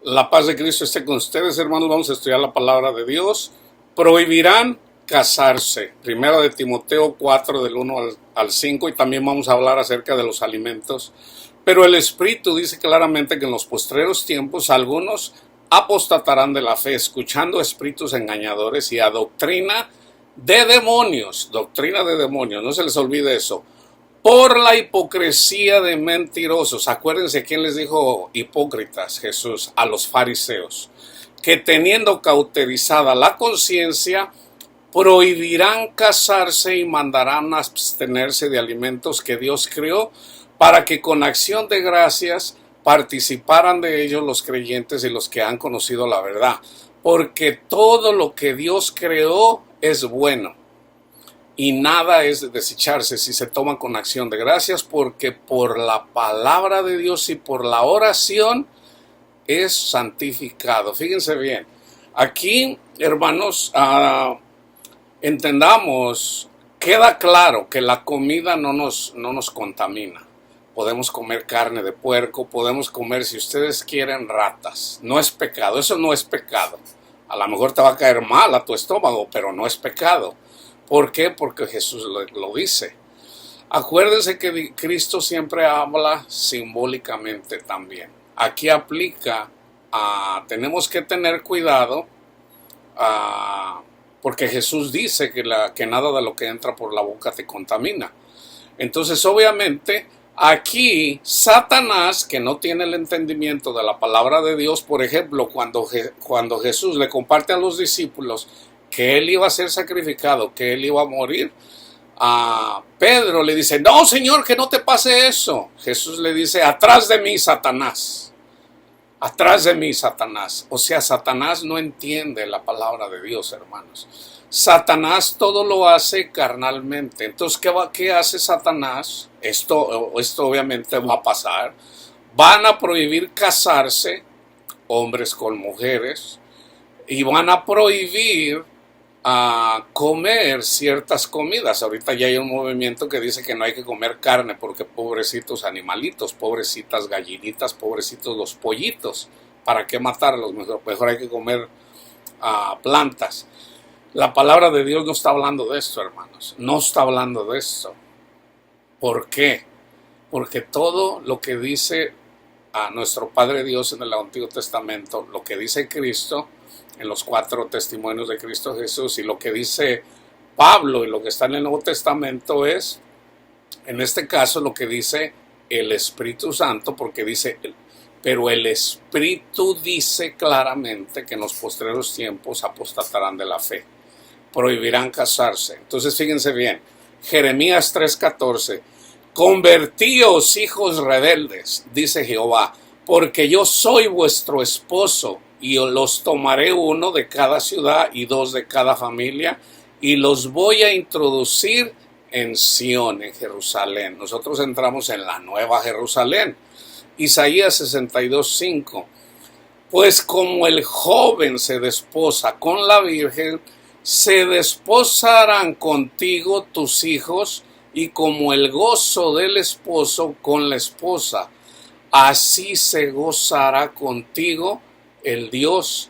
La paz de Cristo esté con ustedes, hermanos. Vamos a estudiar la palabra de Dios. Prohibirán casarse. Primera de Timoteo 4, del 1 al 5. Y también vamos a hablar acerca de los alimentos. Pero el Espíritu dice claramente que en los postreros tiempos algunos apostatarán de la fe, escuchando espíritus engañadores y a doctrina de demonios. Doctrina de demonios, no se les olvide eso. Por la hipocresía de mentirosos. Acuérdense quién les dijo hipócritas, Jesús, a los fariseos, que teniendo cauterizada la conciencia, prohibirán casarse y mandarán abstenerse de alimentos que Dios creó, para que con acción de gracias participaran de ellos los creyentes y los que han conocido la verdad. Porque todo lo que Dios creó es bueno. Y nada es de desecharse si se toma con acción de gracias, porque por la palabra de Dios y por la oración es santificado. Fíjense bien, aquí, hermanos, entendamos, queda claro que la comida no nos contamina. Podemos comer carne de puerco, podemos comer, si ustedes quieren, ratas. No es pecado, eso no es pecado. A lo mejor te va a caer mal a tu estómago, pero no es pecado. ¿Por qué? Porque Jesús lo dice. Acuérdense que Cristo siempre habla simbólicamente también. Aquí aplica, tenemos que tener cuidado, porque Jesús dice que nada de lo que entra por la boca te contamina. Entonces, obviamente, aquí Satanás, que no tiene el entendimiento de la palabra de Dios, por ejemplo, cuando Jesús le comparte a los discípulos que él iba a ser sacrificado, que él iba a morir, a Pedro le dice: no, Señor, que no te pase eso. Jesús le dice: atrás de mí, Satanás. Atrás de mí, Satanás. O sea, Satanás no entiende la palabra de Dios, hermanos. Satanás todo lo hace carnalmente. Entonces, ¿qué hace Satanás? Esto obviamente va a pasar. Van a prohibir casarse hombres con mujeres y van a prohibir comer ciertas comidas. Ahorita ya hay un movimiento que dice que no hay que comer carne porque pobrecitos animalitos, pobrecitas gallinitas, pobrecitos los pollitos. ¿Para qué matarlos? Mejor hay que comer plantas. La palabra de Dios no está hablando de esto, hermanos. No está hablando de esto. ¿Por qué? Porque todo lo que dice a nuestro Padre Dios en el Antiguo Testamento, lo que dice Cristo en los 4 testimonios de Cristo Jesús, y lo que dice Pablo y lo que está en el Nuevo Testamento es, en este caso, lo que dice el Espíritu Santo, porque dice, pero el Espíritu dice claramente que en los postreros tiempos apostatarán de la fe, prohibirán casarse. Entonces, fíjense bien, Jeremías 3:14, convertíos, hijos rebeldes, dice Jehová, porque yo soy vuestro esposo, y los tomaré 1 de cada ciudad y 2 de cada familia, y los voy a introducir en Sión, en Jerusalén. Nosotros entramos en la nueva Jerusalén. Isaías 62:5, pues como el joven se desposa con la virgen, se desposarán contigo tus hijos, y como el gozo del esposo con la esposa, así se gozará contigo el Dios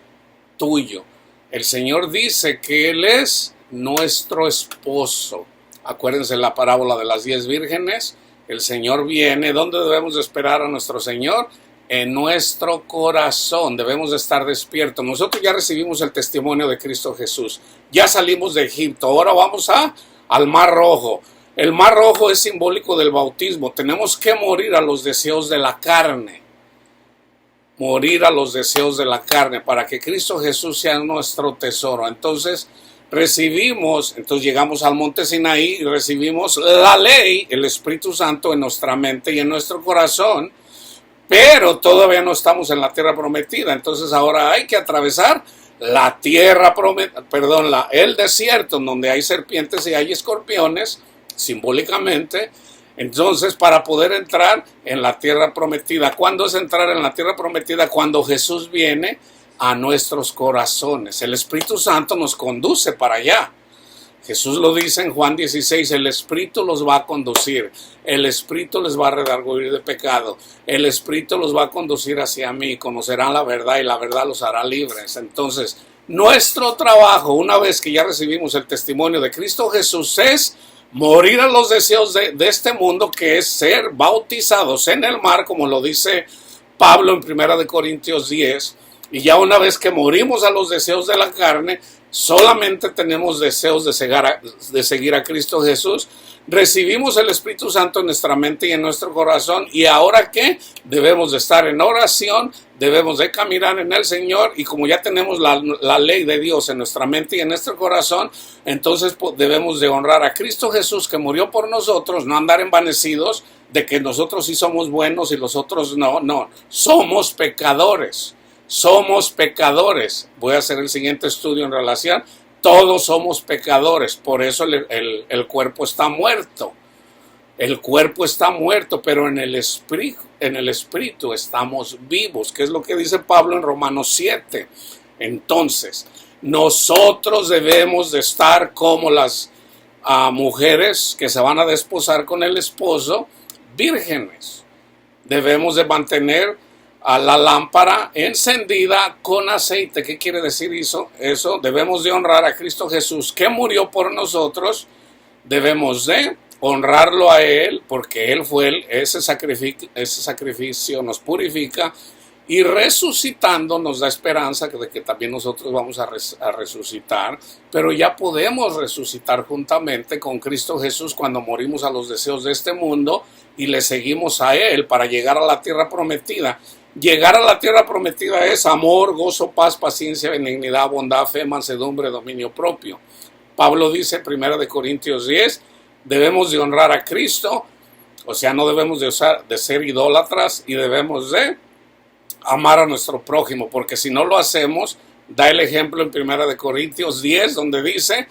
tuyo. El Señor dice que Él es nuestro esposo. Acuérdense la parábola de las 10 vírgenes. El Señor viene. ¿Dónde debemos de esperar a nuestro Señor? En nuestro corazón. Debemos de estar despiertos. Nosotros ya recibimos el testimonio de Cristo Jesús. Ya salimos de Egipto. Ahora vamos al Mar Rojo. El Mar Rojo es simbólico del bautismo. Tenemos que morir a los deseos de la carne. Morir a los deseos de la carne para que Cristo Jesús sea nuestro tesoro. Entonces llegamos al monte Sinaí y recibimos la ley, el Espíritu Santo en nuestra mente y en nuestro corazón, pero todavía no estamos en la tierra prometida. Entonces ahora hay que atravesar la tierra prometida, el desierto, en donde hay serpientes y hay escorpiones, simbólicamente. Entonces, para poder entrar en la tierra prometida. ¿Cuándo es entrar en la tierra prometida? Cuando Jesús viene a nuestros corazones. El Espíritu Santo nos conduce para allá. Jesús lo dice en Juan 16, el Espíritu los va a conducir, el Espíritu les va a redarguir de pecado, el Espíritu los va a conducir hacia mí, conocerán la verdad y la verdad los hará libres. Entonces, nuestro trabajo, una vez que ya recibimos el testimonio de Cristo Jesús, es morir a los deseos de este mundo, que es ser bautizados en el mar, como lo dice Pablo en 1 Corintios 10, y ya una vez que morimos a los deseos de la carne, solamente tenemos deseos de seguir a Cristo Jesús, recibimos el Espíritu Santo en nuestra mente y en nuestro corazón, y ahora ¿qué? Debemos de estar en oración, debemos de caminar en el Señor, y como ya tenemos la ley de Dios en nuestra mente y en nuestro corazón, entonces debemos de honrar a Cristo Jesús, que murió por nosotros, no andar envanecidos de que nosotros sí somos buenos y los otros no, somos pecadores. Somos pecadores. Voy a hacer el siguiente estudio en relación. Todos somos pecadores. Por eso el cuerpo está muerto. El cuerpo está muerto, pero en el espíritu estamos vivos. ¿Qué es lo que dice Pablo en Romanos 7? Entonces, nosotros debemos de estar como las mujeres que se van a desposar con el esposo, vírgenes. Debemos de mantener a la lámpara encendida con aceite. ¿Qué quiere decir eso? Debemos de honrar a Cristo Jesús, que murió por nosotros. Debemos de honrarlo a Él, porque Él fue ese sacrificio nos purifica, y resucitando nos da esperanza de que también nosotros vamos a resucitar, pero ya podemos resucitar juntamente con Cristo Jesús cuando morimos a los deseos de este mundo y le seguimos a Él para llegar a la tierra prometida. Llegar a la tierra prometida es amor, gozo, paz, paciencia, benignidad, bondad, fe, mansedumbre, dominio propio. Pablo dice en 1 Corintios 10, debemos de honrar a Cristo, o sea, no debemos de ser idólatras, y debemos de amar a nuestro prójimo, porque si no lo hacemos, da el ejemplo en 1 Corintios 10, donde dice,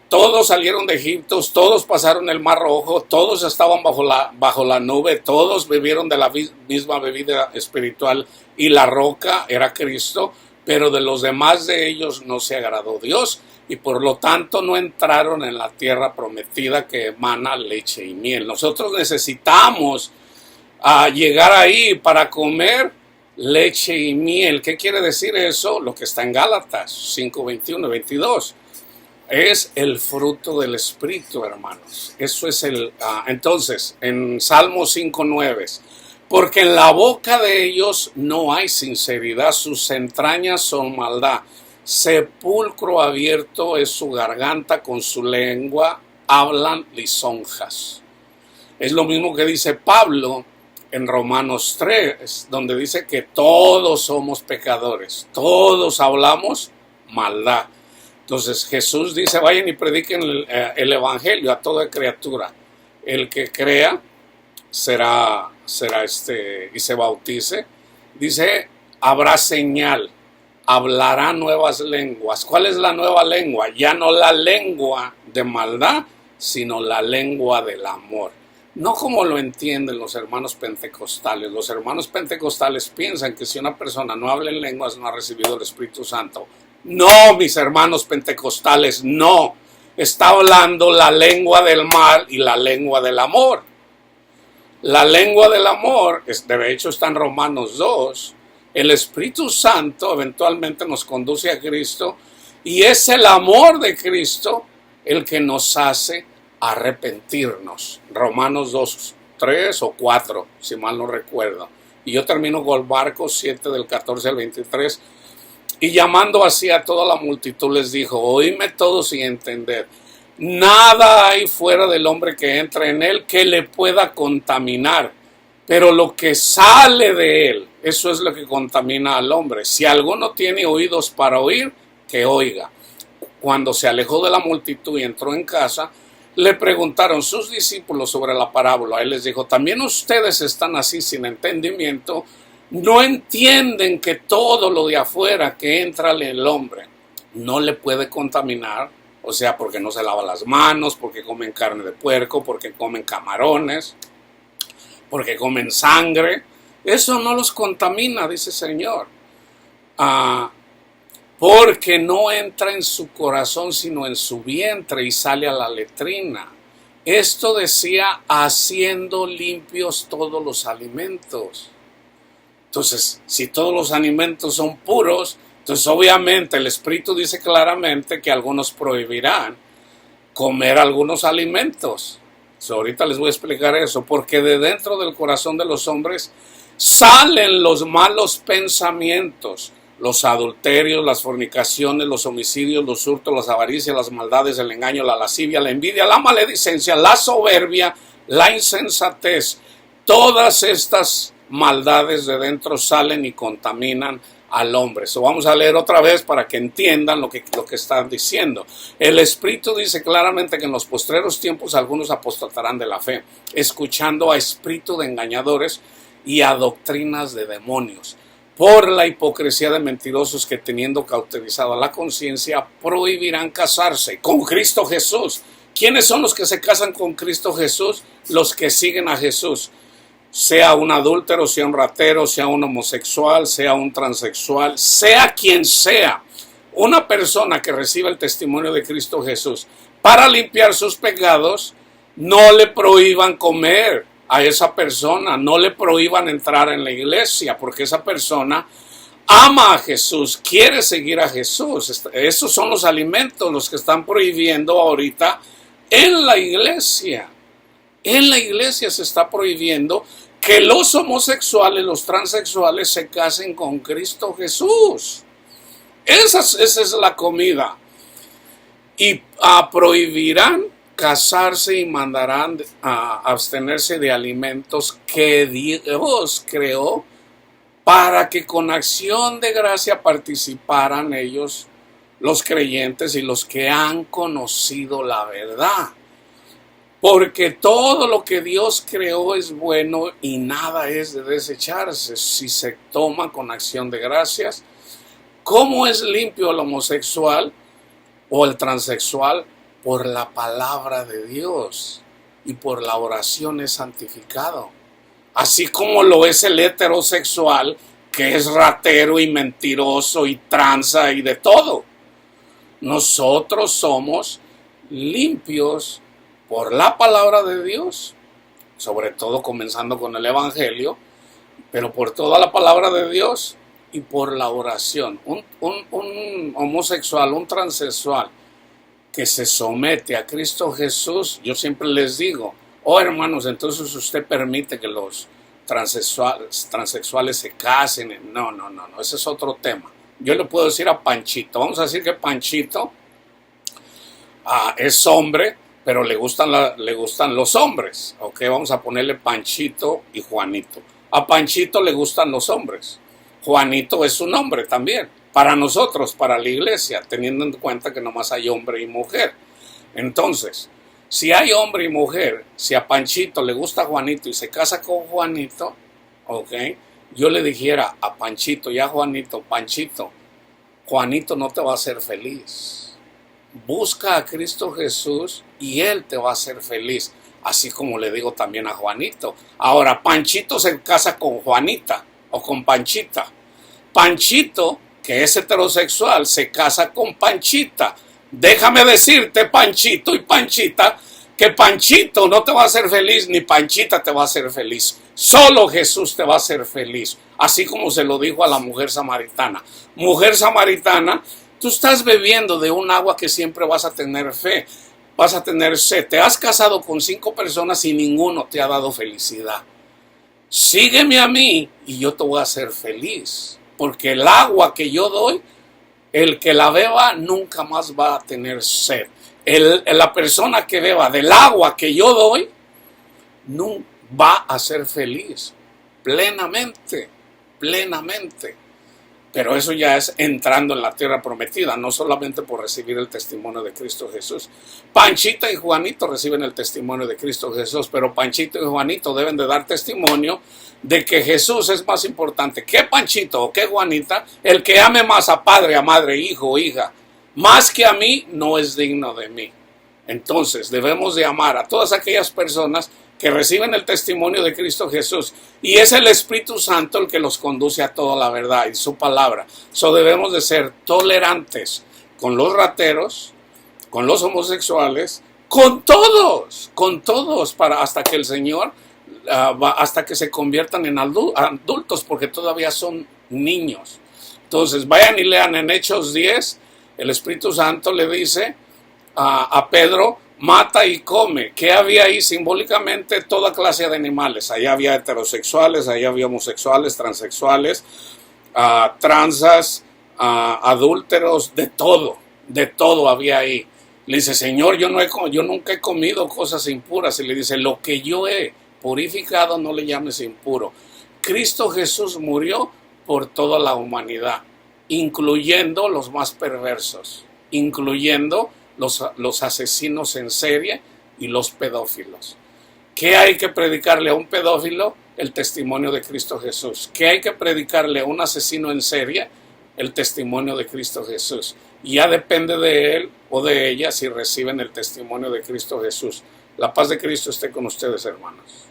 todos salieron de Egipto, todos pasaron el Mar Rojo, todos estaban bajo la nube, todos bebieron de la misma bebida espiritual, y la roca era Cristo, pero de los demás de ellos no se agradó Dios, y por lo tanto no entraron en la tierra prometida que emana leche y miel. Nosotros necesitamos llegar ahí para comer leche y miel. ¿Qué quiere decir eso? Lo que está en Gálatas 5, 21 y 22. Es el fruto del Espíritu, hermanos. Eso es entonces, en Salmo 5, 9. Porque en la boca de ellos no hay sinceridad, sus entrañas son maldad. Sepulcro abierto es su garganta, con su lengua hablan lisonjas. Es lo mismo que dice Pablo en Romanos 3, donde dice que todos somos pecadores, todos hablamos maldad. Entonces Jesús dice, vayan y prediquen el evangelio a toda criatura. El que crea será y se bautice. Dice, habrá señal, hablará nuevas lenguas. ¿Cuál es la nueva lengua? Ya no la lengua de maldad, sino la lengua del amor. No como lo entienden los hermanos pentecostales. Los hermanos pentecostales piensan que si una persona no habla en lenguas no ha recibido el Espíritu Santo. No, mis hermanos pentecostales, no. Está hablando la lengua del mal y la lengua del amor. La lengua del amor, de hecho está en Romanos 2. El Espíritu Santo eventualmente nos conduce a Cristo, y es el amor de Cristo el que nos hace arrepentirnos. Romanos 2, 3 o 4, si mal no recuerdo. Y yo termino con Marcos 7 del 14 al 23. Y llamando así a toda la multitud les dijo, oídme todos y entended. Nada hay fuera del hombre que entra en él que le pueda contaminar, pero lo que sale de él, eso es lo que contamina al hombre. Si alguno tiene oídos para oír, que oiga. Cuando se alejó de la multitud y entró en casa, le preguntaron sus discípulos sobre la parábola. Él les dijo, también ustedes están así sin entendimiento. No entienden que todo lo de afuera que entra en el hombre no le puede contaminar, o sea, porque no se lava las manos, porque comen carne de puerco, porque comen camarones, porque comen sangre. Eso no los contamina, dice el Señor. porque no entra en su corazón sino en su vientre y sale a la letrina. Esto decía haciendo limpios todos los alimentos. Entonces, si todos los alimentos son puros, entonces obviamente el Espíritu dice claramente que algunos prohibirán comer algunos alimentos. Ahorita les voy a explicar eso, porque de dentro del corazón de los hombres salen los malos pensamientos, los adulterios, las fornicaciones, los homicidios, los hurtos, las avaricias, las maldades, el engaño, la lascivia, la envidia, la maledicencia, la soberbia, la insensatez. Todas estas maldades de dentro salen y contaminan al hombre. Vamos a leer otra vez para que entiendan lo que están diciendo. El Espíritu dice claramente que en los postreros tiempos algunos apostatarán de la fe, escuchando a espíritu de engañadores y a doctrinas de demonios, por la hipocresía de mentirosos que, teniendo cauterizada la conciencia, prohibirán casarse con Cristo Jesús. ¿Quiénes son los que se casan con Cristo Jesús? Los que siguen a Jesús. Sea un adúltero, sea un ratero, sea un homosexual, sea un transexual, sea quien sea. Una persona que recibe el testimonio de Cristo Jesús para limpiar sus pecados, no le prohíban comer a esa persona, no le prohíban entrar en la iglesia, porque esa persona ama a Jesús, quiere seguir a Jesús. Esos son los alimentos los que están prohibiendo ahorita en la iglesia. En la iglesia se está prohibiendo que los homosexuales, los transexuales se casen con Cristo Jesús. Esa es la comida. Y prohibirán casarse y mandarán a abstenerse de alimentos que Dios creó para que con acción de gracia participaran ellos, los creyentes y los que han conocido la verdad. Porque todo lo que Dios creó es bueno y nada es de desecharse si se toma con acción de gracias. ¿Cómo es limpio el homosexual o el transexual? Por la palabra de Dios y por la oración es santificado. Así como lo es el heterosexual, que es ratero y mentiroso y tranza y de todo. Nosotros somos limpios por la palabra de Dios, sobre todo comenzando con el Evangelio, pero por toda la palabra de Dios y por la oración. Un homosexual, un transexual que se somete a Cristo Jesús, yo siempre les digo, hermanos, entonces usted permite que los transexuales se casen. No, ese es otro tema. Yo le puedo decir a Panchito, vamos a decir que Panchito es hombre, pero le gustan los hombres, ¿ok? Vamos a ponerle Panchito y Juanito. A Panchito le gustan los hombres. Juanito es un hombre también, para nosotros, para la iglesia, teniendo en cuenta que nomás hay hombre y mujer. Entonces, si hay hombre y mujer, si a Panchito le gusta Juanito y se casa con Juanito, ¿ok? Yo le dijera a Panchito y a Juanito, Panchito, Juanito no te va a hacer feliz. Busca a Cristo Jesús y Él te va a hacer feliz. Así como le digo también a Juanito. Ahora, Panchito se casa con Juanita o con Panchita. Panchito, que es heterosexual, se casa con Panchita. Déjame decirte, Panchito y Panchita, que Panchito no te va a hacer feliz, ni Panchita te va a hacer feliz. Solo Jesús te va a hacer feliz. Así como se lo dijo a la mujer samaritana. Mujer samaritana, tú estás bebiendo de un agua que siempre vas a tener vas a tener sed. Te has casado con 5 personas y ninguno te ha dado felicidad. Sígueme a mí y yo te voy a hacer feliz. Porque el agua que yo doy, el que la beba nunca más va a tener sed. La persona que beba del agua que yo doy, no va a ser feliz. Plenamente. Pero eso ya es entrando en la tierra prometida, no solamente por recibir el testimonio de Cristo Jesús. Panchita y Juanito reciben el testimonio de Cristo Jesús, pero Panchito y Juanito deben de dar testimonio de que Jesús es más importante que Panchito o que Juanita. El que ame más a padre, a madre, hijo o hija, más que a mí, no es digno de mí. Entonces debemos de amar a todas aquellas personas que reciben el testimonio de Cristo Jesús. Y es el Espíritu Santo el que los conduce a toda la verdad y su palabra. So debemos de ser tolerantes con los rateros, con los homosexuales, con todos, hasta que el Señor, hasta que se conviertan en adultos, porque todavía son niños. Entonces vayan y lean en Hechos 10, el Espíritu Santo le dice a Pedro, mata y come. ¿Qué había ahí? Simbólicamente toda clase de animales. Allá había heterosexuales, allá había homosexuales, transexuales, transas, adúlteros, de todo había ahí. Le dice, Señor, yo nunca he comido cosas impuras. Y le dice, lo que yo he purificado no le llames impuro. Cristo Jesús murió por toda la humanidad, incluyendo los más perversos, incluyendo los asesinos en serie y los pedófilos. ¿Qué hay que predicarle a un pedófilo? El testimonio de Cristo Jesús. ¿Qué hay que predicarle a un asesino en serie? El testimonio de Cristo Jesús. Y ya depende de él o de ella si reciben el testimonio de Cristo Jesús. La paz de Cristo esté con ustedes, hermanos.